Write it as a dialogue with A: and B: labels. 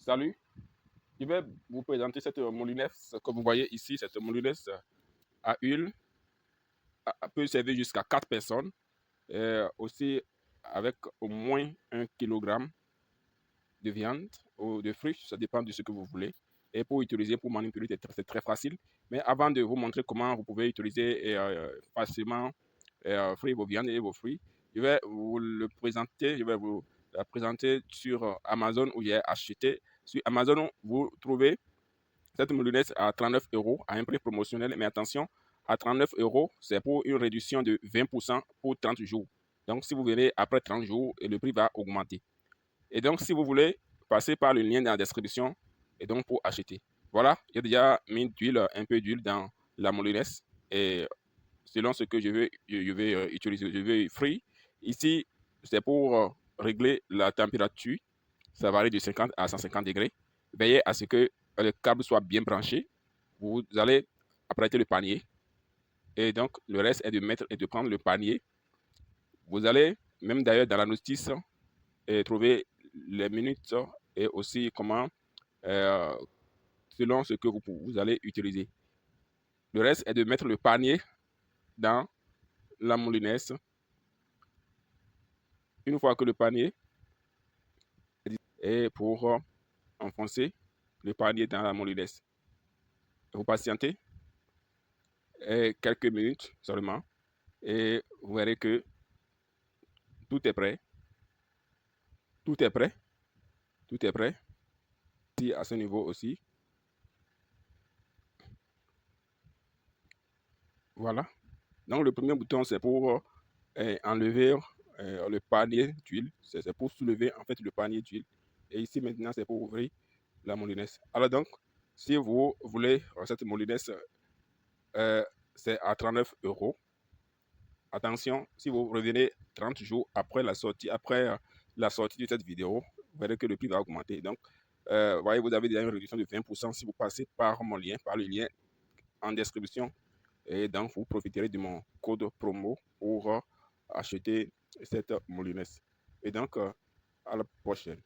A: Salut, je vais vous présenter cette moulinette que vous voyez ici. Cette moulinette à huile peut servir jusqu'à 4 personnes, aussi avec au moins 1 kg de viande ou de fruits, ça dépend de ce que vous voulez. Et pour utiliser, pour manipuler, c'est très facile. Mais avant de vous montrer comment vous pouvez utiliser facilement frire vos viandes et vos fruits, je vais vous le présenter, je vais vous la présenter sur Amazon où j'ai acheté. Sur Amazon, vous trouvez cette moulinette à 39 euros à un prix promotionnel. Mais attention, à 39 euros, c'est pour une réduction de 20% pour 30 jours. Donc, si vous venez après 30 jours, le prix va augmenter. Et donc, si vous voulez, passez par le lien dans la description et donc pour acheter. Voilà, j'ai déjà mis d'huile, un peu d'huile dans la moulinette et selon ce que je vais utiliser, je vais frire. Ici, c'est pour régler la température. Ça varie de 50 à 150 degrés. Veillez à ce que le câble soit bien branché. Vous allez apprêter le panier et donc le reste est de mettre et de prendre le panier. Vous allez même d'ailleurs dans la notice trouver les minutes et aussi comment, euh, selon ce que vous allez utiliser. Le reste est de mettre le panier dans la moulinette. Une fois que le panier est pour enfoncer le panier dans la moulinette. Vous patientez quelques minutes seulement et vous verrez que tout est prêt. Tout est prêt. Tout est prêt. Ici, à ce niveau aussi. Voilà. Donc, le premier bouton, c'est pour enlever le panier d'huile. C'est pour soulever en fait le panier d'huile. Et ici, maintenant, c'est pour ouvrir la moulinette. Alors donc, si vous voulez cette moulinette, euh, c'est à 39 euros. Attention, si vous revenez 30 jours après la sortie de cette vidéo, vous verrez que le prix va augmenter. Donc, voyez, vous avez déjà une réduction de 20% si vous passez par mon lien, par le lien en description. Et donc, vous profiterez de mon code promo pour acheter cette moulinette. Et donc, à la prochaine.